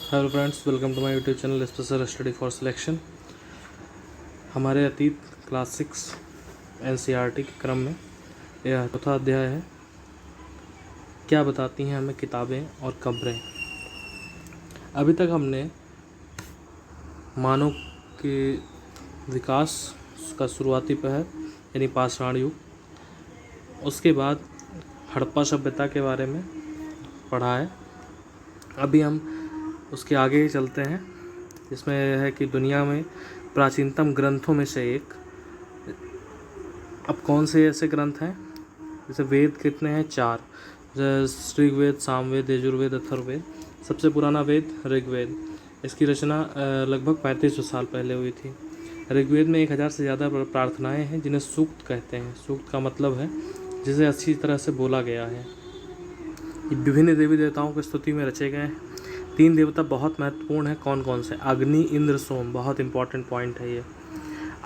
Hello friends, welcome to my YouTube channel special study for selection. हमारे अतीत class 6 NCERT के क्रम में यह चौथा अध्याय है। क्या बताती हैं हमें किताबें और कब्रें। अभी तक हमने मानव के विकास का शुरुआती पहर यानी पाषाण युग, उसके बाद हड़प्पा सभ्यता के बारे में पढ़ा है। अभी हम उसके आगे ही चलते हैं, जिसमें यह है कि दुनिया में प्राचीनतम ग्रंथों में से एक। अब कौन से ऐसे ग्रंथ हैं? जैसे वेद कितने हैं? 4। ऋग्वेद, सामवेद, यजुर्वेद, अथर्ववेद। सबसे पुराना वेद ऋग्वेद। इसकी रचना लगभग 3500 साल पहले हुई थी। ऋग्वेद में 1000 से ज़्यादा प्रार्थनाएं हैं, जिन्हें सूक्त कहते हैं। सूक्त का मतलब है जिसे अच्छी तरह से बोला गया है। विभिन्न देवी देवताओं की स्तुति में रचे गए हैं। 3 देवता बहुत महत्वपूर्ण हैं। कौन कौन से? अग्नि, इंद्र, सोम। बहुत इंपॉर्टेंट पॉइंट है ये।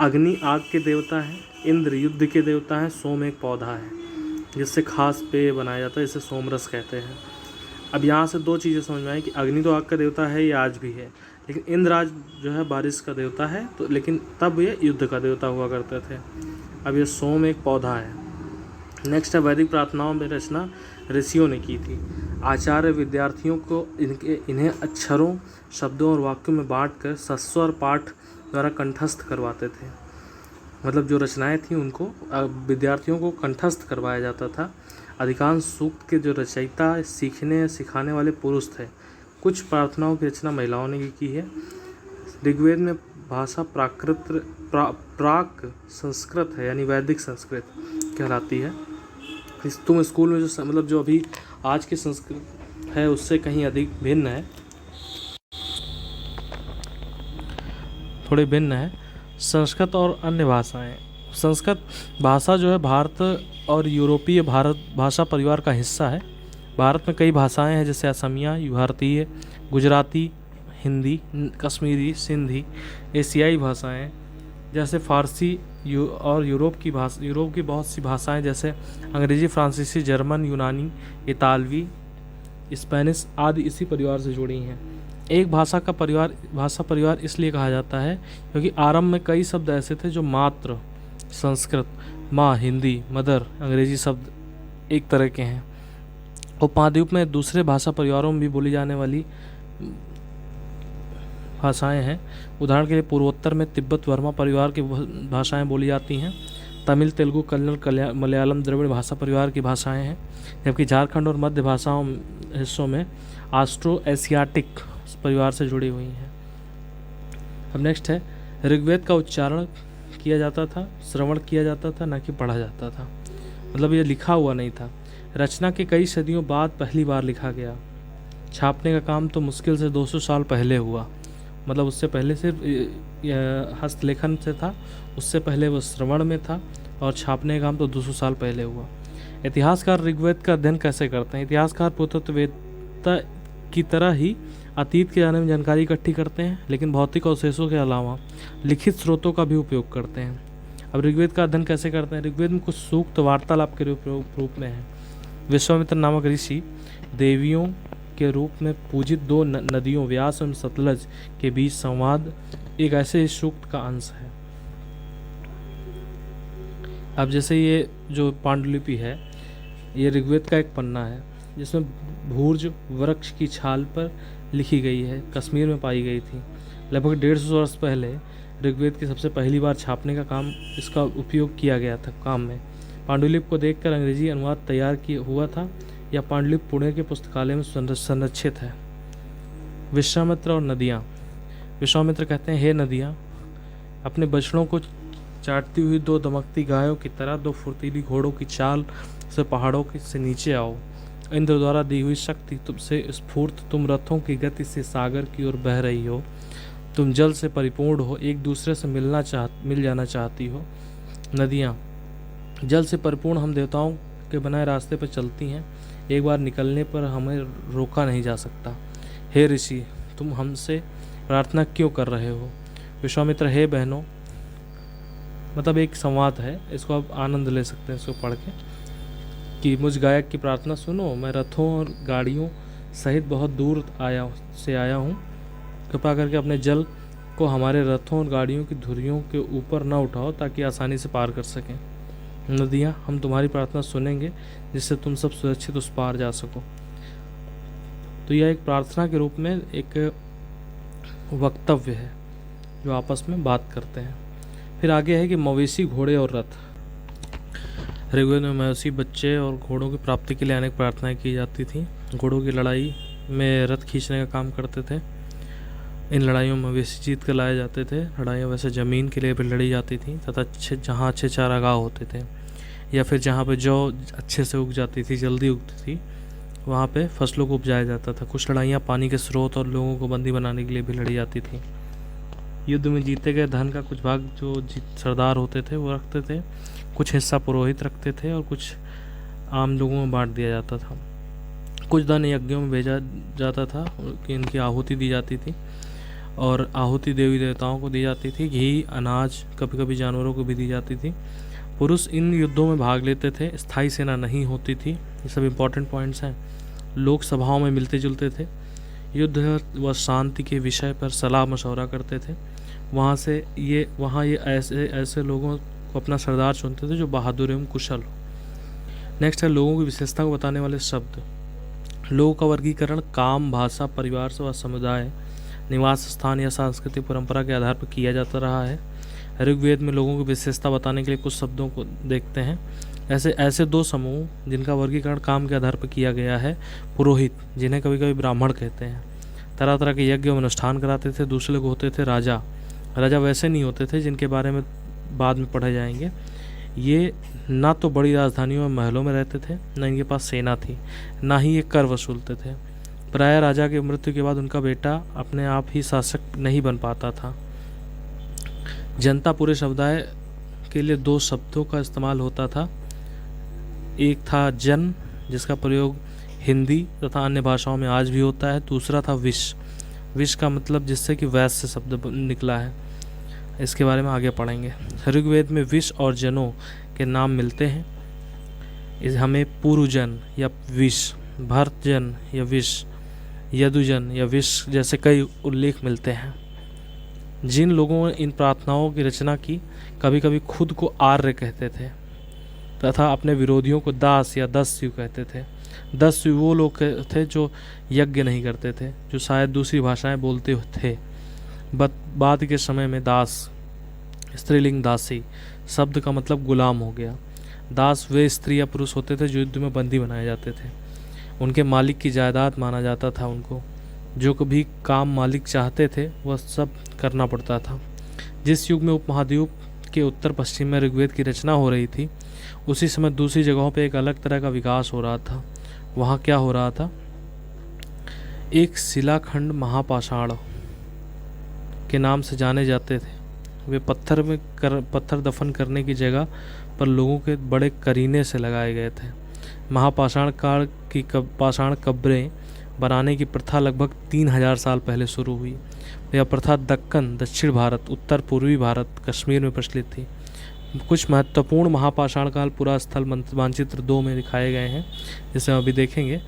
अग्नि आग के देवता हैं, इंद्र युद्ध के देवता हैं, सोम एक पौधा है जिससे खास पेय बनाया जाता है, इसे सोमरस कहते हैं। अब यहाँ से 2 चीज़ें समझ में आई कि अग्नि तो आग का देवता है, ये आज भी है, लेकिन इंद्र आज जो है बारिश का देवता है, तो लेकिन तब ये युद्ध का देवता हुआ करते थे। अब ये सोम एक पौधा है। नेक्स्ट है वैदिक प्रार्थनाओं में रचना ऋषियों ने की थी। आचार्य विद्यार्थियों को इन्हें अक्षरों, शब्दों और वाक्यों में बांटकर सस्वर पाठ द्वारा कंठस्थ करवाते थे। मतलब जो रचनाएं थीं उनको विद्यार्थियों को कंठस्थ करवाया जाता था। अधिकांश सूक्त के जो रचयिता सीखने सिखाने वाले पुरुष थे। कुछ प्रार्थनाओं की रचना महिलाओं ने की है। ऋग्वेद में भाषा प्राक संस्कृत है, यानी वैदिक संस्कृत कहलाती है। तुम स्कूल में जो अभी आज की संस्कृत है उससे कहीं अधिक भिन्न है, थोड़ी भिन्न है। संस्कृत और अन्य भाषाएं। संस्कृत भाषा जो है भारत और यूरोपीय भारत भाषा परिवार का हिस्सा है। भारत में कई भाषाएं हैं, जैसे असमिया, भारतीय, गुजराती, हिंदी, कश्मीरी, सिंधी। एशियाई भाषाएं जैसे फारसी और यूरोप की बहुत सी भाषाएं जैसे अंग्रेजी, फ्रांसीसी, जर्मन, यूनानी, इतालवी, स्पेनिश आदि इसी परिवार से जुड़ी हैं। एक भाषा परिवार इसलिए कहा जाता है क्योंकि आरंभ में कई शब्द ऐसे थे जो मात्र संस्कृत, माँ, हिंदी, मदर, अंग्रेजी शब्द एक तरह के हैं। उपमहाद्वीप में दूसरे भाषा परिवारों में भी बोली जाने वाली भाषाएं हैं। उदाहरण के लिए पूर्वोत्तर में तिब्बत वर्मा परिवार की भाषाएं बोली जाती हैं। तमिल, तेलुगु, कन्नड़, मलयालम द्रविड़ भाषा परिवार की भाषाएं हैं। जबकि झारखंड और मध्य भाषाओं हिस्सों में ऑस्ट्रो एशियाटिक परिवार से जुड़ी हुई हैं। अब नेक्स्ट है ऋग्वेद का उच्चारण किया जाता था, श्रवण किया जाता था, न कि पढ़ा जाता था। मतलब ये लिखा हुआ नहीं था। रचना के कई सदियों बाद पहली बार लिखा गया। छापने का काम तो मुश्किल से 200 साल पहले हुआ। मतलब उससे पहले सिर्फ हस्तलेखन से था, उससे पहले वो श्रवण में था, और छापने का काम तो 200 साल पहले हुआ। इतिहासकार ऋग्वेद का अध्ययन कैसे करते हैं? इतिहासकार पुरातत्ववेत्ता की तरह ही अतीत के बारे में जानकारी इकट्ठी करते हैं, लेकिन भौतिक अवशेषों के अलावा लिखित स्रोतों का भी उपयोग करते हैं। अब ऋग्वेद का अध्ययन कैसे करते हैं? ऋग्वेद में कुछ सूक्त वार्तालाप के रूप में है। विश्वामित्र नामक ऋषि देवियों के रूप में पूजित 2 नदियों व्यास एवं सतलज के बीच संवाद एक ऐसे सूक्त का अंश है। अब जैसे ये जो पांडुलिपि है, ये ऋग्वेद का एक पन्ना है जिसमें भूर्ज वृक्ष की छाल पर लिखी गई है। कश्मीर में पाई गई थी। लगभग 150 वर्ष पहले ऋग्वेद की सबसे पहली बार छापने का काम इसका उपयोग किया गया था काम में। पांडुलिपि को देखकर अंग्रेजी अनुवाद तैयार किया हुआ था। यह पांडुलिपि पुणे के पुस्तकालय में संरक्षित है। विश्वामित्र और नदियाँ। विश्वामित्र कहते हैं, हे नदियाँ, अपने बछड़ों को चाटती हुई 2 दमकती गायों की तरह 2 फुर्तीली घोड़ों की चाल से पहाड़ों से नीचे आओ। इंद्र द्वारा दी हुई शक्ति तुमसे स्फूर्त, तुम रथों की गति से सागर की ओर बह रही हो। तुम जल से परिपूर्ण हो, एक दूसरे से मिल जाना चाहती हो। नदियाँ, जल से परिपूर्ण हम देवताओं के बनाए रास्ते पर चलती हैं। एक बार निकलने पर हमें रोका नहीं जा सकता। हे ऋषि, तुम हमसे प्रार्थना क्यों कर रहे हो? विश्वामित्र, हे बहनों। मतलब एक संवाद है, इसको आप आनंद ले सकते हैं इसको पढ़ के, कि मुझ गायक की प्रार्थना सुनो। मैं रथों और गाड़ियों सहित बहुत दूर आया हूँ। कृपा करके अपने जल को हमारे रथों और गाड़ियों की धुरियों के ऊपर न उठाओ ताकि आसानी से पार कर सकें। नदियाँ, हम तुम्हारी प्रार्थना सुनेंगे जिससे तुम सब सुरक्षित उस पार जा सको। तो यह एक प्रार्थना के रूप में एक वक्तव्य है जो आपस में बात करते हैं। फिर आगे है कि मवेशी, घोड़े और रथ। ऋग्वेद में मवेशी, बच्चे और घोड़ों की प्राप्ति के लिए अनेक प्रार्थनाएं की जाती थी। घोड़ों की लड़ाई में रथ खींचने का काम करते थे। इन लड़ाइयों में मवेशी जीत कर लाए जाते थे। लड़ाइयाँ वैसे ज़मीन के लिए भी लड़ी जाती थी तथा जहाँ अच्छे चारागाह होते थे या फिर जहाँ पे जौ अच्छे से उग जाती थी, जल्दी उगती थी, वहाँ पे फसलों को उपजाया जाता था। कुछ लड़ाइयाँ पानी के स्रोत और लोगों को बंदी बनाने के लिए भी लड़ी जाती थी। युद्ध में जीते गए धन का कुछ भाग जो सरदार होते थे वो रखते थे, कुछ हिस्सा पुरोहित रखते थे और कुछ आम लोगों में बांट दिया जाता था। कुछ धन यज्ञों में भेजा जाता था कि इनकी आहुति दी जाती थी और आहुति देवी देवताओं को दी जाती थी। घी, अनाज, कभी कभी जानवरों को भी दी जाती थी। पुरुष इन युद्धों में भाग लेते थे। स्थायी सेना नहीं होती थी। ये सब इम्पोर्टेंट पॉइंट्स हैं। लोग सभाओं में मिलते जुलते थे। युद्ध व शांति के विषय पर सलाह मशवरा करते थे। वहाँ ये ऐसे लोगों को अपना सरदार चुनते थे जो बहादुर एवं कुशल हो। नेक्स्ट है लोगों की विशेषता को बताने वाले शब्द। लोगों का वर्गीकरण काम, भाषा, परिवार व समुदाय, निवास स्थान या सांस्कृतिक परंपरा के आधार पर किया जाता रहा है। ऋग्वेद में लोगों की विशेषता बताने के लिए कुछ शब्दों को देखते हैं। ऐसे दो समूह जिनका वर्गीकरण काम के आधार पर किया गया है। पुरोहित, जिन्हें कभी कभी ब्राह्मण कहते हैं, तरह तरह के यज्ञ अनुष्ठान कराते थे। दूसरे को होते थे राजा। राजा वैसे नहीं होते थे जिनके बारे में बाद में पढ़े जाएंगे। ये ना तो बड़ी राजधानियों में महलों में रहते थे, ना इनके पास सेना थी, ना ही ये कर वसूलते थे। प्रायः राजा की मृत्यु के बाद उनका बेटा अपने आप ही शासक नहीं बन पाता था। जनता पूरे समुदाय के लिए दो शब्दों का इस्तेमाल होता था। एक था जन, जिसका प्रयोग हिंदी तथा अन्य भाषाओं में आज भी होता है। दूसरा था विश। विश का मतलब जिससे कि वैश्य शब्द निकला है। इसके बारे में आगे पढ़ेंगे। ऋग्वेद में विश और जनों के नाम मिलते हैं। हमें पूर्वजन या विश, भरतजन या विश, यदुजन या विश जैसे कई उल्लेख मिलते हैं। जिन लोगों ने इन प्रार्थनाओं की रचना की कभी कभी खुद को आर्य कहते थे तथा अपने विरोधियों को दास या दस्यु कहते थे। दस्यु वो लोग थे जो यज्ञ नहीं करते थे, जो शायद दूसरी भाषाएं बोलते थे। बाद के समय में दास, स्त्रीलिंग दासी शब्द का मतलब गुलाम हो गया। दास वे स्त्री या पुरुष होते थे जो युद्ध में बंदी बनाए जाते थे। उनके मालिक की जायदाद माना जाता था उनको। जो कभी काम मालिक चाहते थे वह सब करना पड़ता था। जिस युग में उपमहाद्वीप के उत्तर पश्चिम में ऋग्वेद की रचना हो रही थी, उसी समय दूसरी जगहों पे एक अलग तरह का विकास हो रहा था। वहाँ क्या हो रहा था? एक शिलाखंड महापाषाण के नाम से जाने जाते थे। वे पत्थर दफन करने की जगह पर लोगों के बड़े करीने से लगाए गए थे। महापाषाण काल की पाषाण कब्रें बनाने की प्रथा लगभग 3000 साल पहले शुरू हुई। यह प्रथा दक्कन, दक्षिण भारत, उत्तर पूर्वी भारत, कश्मीर में प्रचलित थी। कुछ महत्वपूर्ण महापाषाण काल पुरा स्थल मानचित्र 2 में दिखाए गए हैं, जिसे हम अभी देखेंगे।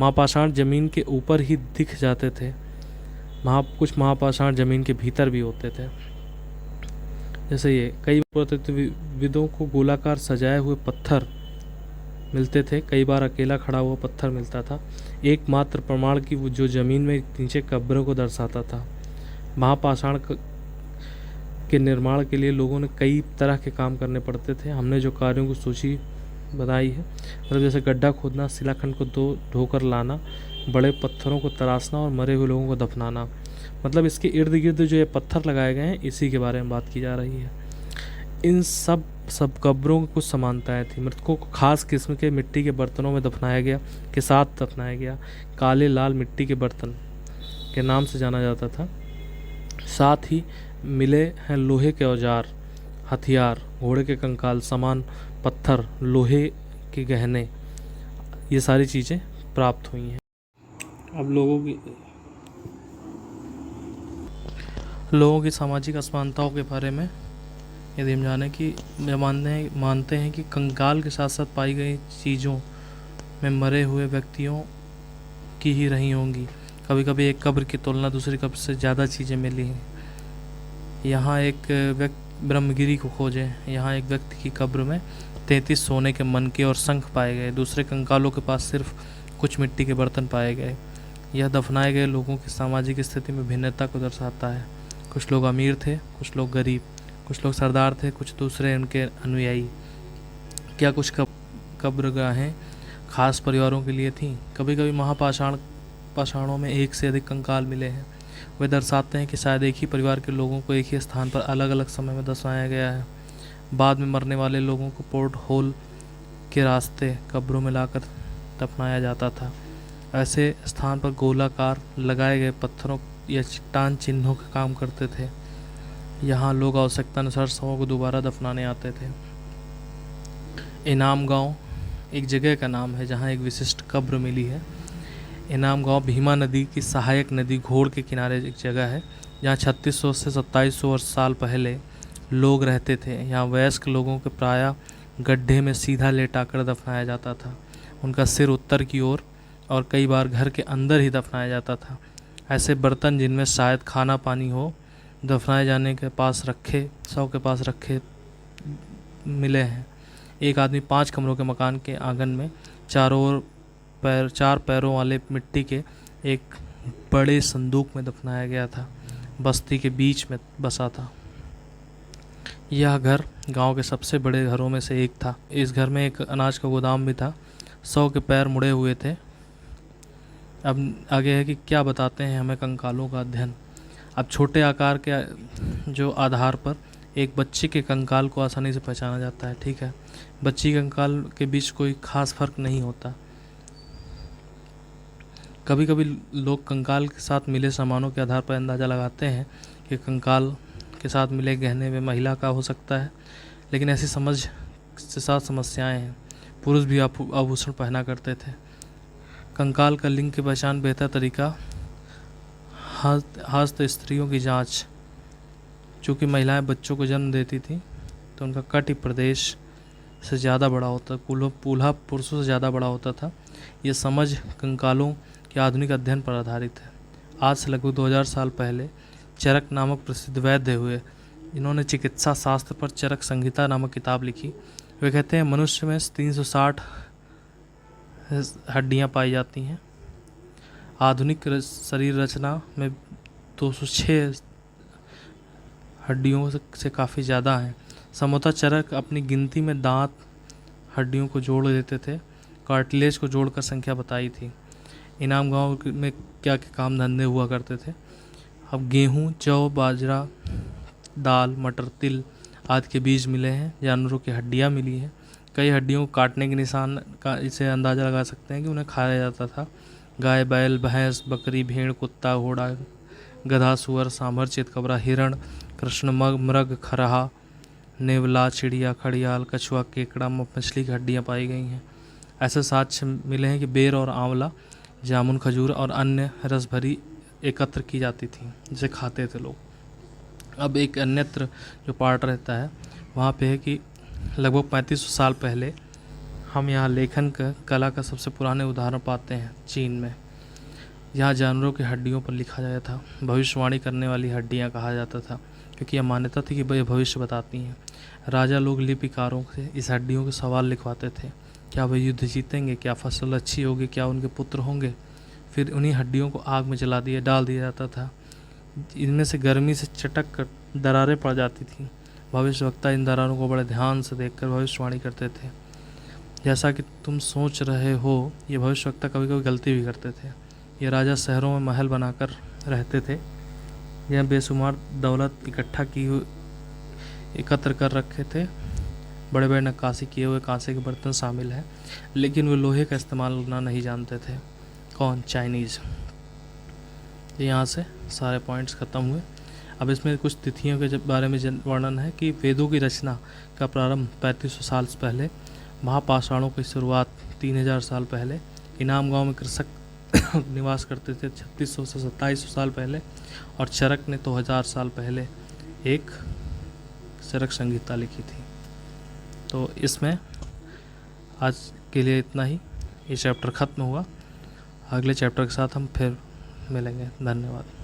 महापाषाण जमीन के ऊपर ही दिख जाते थे। कुछ महापाषाण जमीन के भीतर भी होते थे। जैसे ये कई पुरातत्वविदों को गोलाकार सजाए हुए पत्थर मिलते थे। कई बार अकेला खड़ा हुआ पत्थर मिलता था, एकमात्र प्रमाण की जो जमीन में नीचे कब्रों को दर्शाता था। महापाषाण के निर्माण के लिए लोगों ने कई तरह के काम करने पड़ते थे। हमने जो कार्यों की सूची बताई है, मतलब जैसे गड्ढा खोदना, शिलाखंड को ढोकर लाना, बड़े पत्थरों को तराशना और मरे हुए लोगों को दफनाना। मतलब इसके इर्द गिर्द जो ये पत्थर लगाए गए हैं, इसी के बारे में बात की जा रही है। इन सब कब्रों की कुछ समानताएं थी। मृतकों को खास किस्म के मिट्टी के बर्तनों में दफनाया गया। काले लाल मिट्टी के बर्तन के नाम से जाना जाता था। साथ ही मिले हैं लोहे के औजार, हथियार, घोड़े के कंकाल, सामान, पत्थर, लोहे के गहने, ये सारी चीज़ें प्राप्त हुई हैं। अब लोगों की सामाजिक असमानताओं के बारे में यदि हम मानते हैं कि कंकाल के साथ साथ पाई गई चीज़ों में मरे हुए व्यक्तियों की ही रही होंगी। कभी कभी एक कब्र की तुलना दूसरी कब्र से ज़्यादा चीज़ें मिली हैं। यहाँ एक व्यक्ति ब्रह्मगिरी को खोजें। यहाँ एक व्यक्ति की कब्र में 33 सोने के मनके और शंख पाए गए। दूसरे कंकालों के पास सिर्फ कुछ मिट्टी के बर्तन पाए गए। यह दफनाए गए लोगों की सामाजिक स्थिति में भिन्नता को दर्शाता है। कुछ लोग अमीर थे, कुछ लोग गरीब, कुछ लोग सरदार थे, कुछ दूसरे उनके अनुयायी। क्या कुछ कब्रगाहें खास परिवारों के लिए थीं? कभी कभी पाषाणों में एक से अधिक कंकाल मिले हैं। वे दर्शाते हैं कि शायद एक ही परिवार के लोगों को एक ही स्थान पर अलग अलग समय में दफनाया गया है। बाद में मरने वाले लोगों को पोर्ट होल के रास्ते कब्रों में लाकर दफनाया जाता था। ऐसे स्थान पर गोलाकार लगाए गए पत्थरों या चट्टान चिन्हों का काम करते थे। यहाँ लोग आवश्यकता अनुसार शवों को दोबारा दफनाने आते थे। इनाम गांव एक जगह का नाम है जहाँ एक विशिष्ट कब्र मिली है। इनाम गांव भीमा नदी की सहायक नदी घोड़ के किनारे एक जगह है जहाँ 3600 से 2700 साल पहले लोग रहते थे। यहाँ वयस्क लोगों के प्रायः गड्ढे में सीधा लेटाकर दफनाया जाता था। उनका सिर उत्तर की ओर और कई बार घर के अंदर ही दफनाया जाता था। ऐसे बर्तन जिनमें शायद खाना पानी हो दफनाए जाने के पास रखे शव के पास रखे मिले हैं। एक आदमी 5 कमरों के मकान के आंगन में चारों ओर चार पैरों वाले मिट्टी के एक बड़े संदूक में दफनाया गया था। बस्ती के बीच में बसा था। यह घर गांव के सबसे बड़े घरों में से एक था। इस घर में एक अनाज का गोदाम भी था। शव के पैर मुड़े हुए थे। अब आगे है कि क्या बताते हैं हमें कंकालों का अध्ययन। अब छोटे आकार के जो आधार पर एक बच्चे के कंकाल को आसानी से पहचाना जाता है। ठीक है, बच्ची के कंकाल के बीच कोई खास फर्क नहीं होता। कभी कभी लोग कंकाल के साथ मिले सामानों के आधार पर अंदाज़ा लगाते हैं कि कंकाल के साथ मिले गहने में महिला का हो सकता है, लेकिन ऐसी समझ के साथ समस्याएं हैं। पुरुष भी आभूषण पहना करते थे। कंकाल का लिंग की पहचान बेहतर तरीका हस्त स्त्रियों की जांच। चूँकि महिलाएं बच्चों को जन्म देती थीं तो उनका कटी प्रदेश से ज़्यादा बड़ा होता, पूल्हा पुरुषों से ज़्यादा बड़ा होता था। ये समझ कंकालों के आधुनिक अध्ययन पर आधारित है। आज से लगभग 2000 साल पहले चरक नामक प्रसिद्ध वैद्य हुए। इन्होंने चिकित्सा शास्त्र पर चरक संहिता नामक किताब लिखी। वे कहते हैं मनुष्य में 360 हड्डियां पाई जाती हैं। आधुनिक शरीर रचना में 206 हड्डियों से काफ़ी ज़्यादा हैं। संभवतः चरक अपनी गिनती में दांत हड्डियों को जोड़ देते थे, कार्टिलेज को जोड़कर संख्या बताई थी। इनाम गांव में क्या क्या काम धंधे हुआ करते थे। अब गेहूँ, जौ, बाजरा, दाल, मटर, तिल आदि के बीज मिले हैं। जानवरों की हड्डियाँ मिली हैं। कई हड्डियों को काटने के निशान का इसे अंदाज़ा लगा सकते हैं कि उन्हें खाया जाता था। गाय, बैल, भैंस, बकरी, भेड़, कुत्ता, घोड़ा, गधा, सुअर, सांभर, चितकबरा, हिरण, कृष्ण मृग, खरहा, नेवला, चिड़िया, खड़ियाल, कछुआ, केकड़ा, मछली की हड्डियाँ पाई गई हैं। ऐसे साक्ष्य मिले हैं कि बेर और आंवला, जामुन, खजूर और अन्य रस भरी एकत्र की जाती थी जिसे खाते थे लोग। अब एक अन्यत्र जो पार्ट रहता है वहाँ पे है कि लगभग 3500 साल पहले हम यहाँ लेखन का कला का सबसे पुराने उदाहरण पाते हैं चीन में। यहाँ जानवरों की हड्डियों पर लिखा गया था। भविष्यवाणी करने वाली हड्डियाँ कहा जाता था क्योंकि यह मान्यता थी कि वह भविष्य बताती हैं। राजा लोग लिपिकारों से इस हड्डियों के सवाल लिखवाते थे। क्या वह युद्ध जीतेंगे? क्या फसल अच्छी होगी? क्या उनके पुत्र होंगे? फिर उन्हीं हड्डियों को आग में डाल दिया जाता था। इनमें से गर्मी से चटक कर दरारें पड़ जाती थीं। भविष्यवक्ता इन दरारों को बड़े ध्यान से देखकर भविष्यवाणी करते थे। जैसा कि तुम सोच रहे हो, ये भविष्यवक्ता कभी कभी गलती भी करते थे। ये राजा शहरों में महल बनाकर रहते थे। यह बेशुमार दौलत एकत्र कर रखे थे। बड़े बड़े नक्काशी किए हुए कांसे के बर्तन शामिल हैं, लेकिन वे लोहे का इस्तेमाल करना नहीं जानते थे। कौन? चाइनीज़। यहाँ से सारे पॉइंट्स ख़त्म हुए। अब इसमें कुछ तिथियों के बारे में वर्णन है कि वेदों की रचना का प्रारंभ 3500 साल पहले, महापाषाणों की शुरुआत 3000 साल पहले, इनाम गांव में कृषक निवास करते थे 3600 से 2700 साल पहले, और चरक ने 2000 साल पहले एक चरक संहिता लिखी थी। तो इसमें आज के लिए इतना ही। ये चैप्टर ख़त्म हुआ। अगले चैप्टर के साथ हम फिर मिलेंगे। धन्यवाद।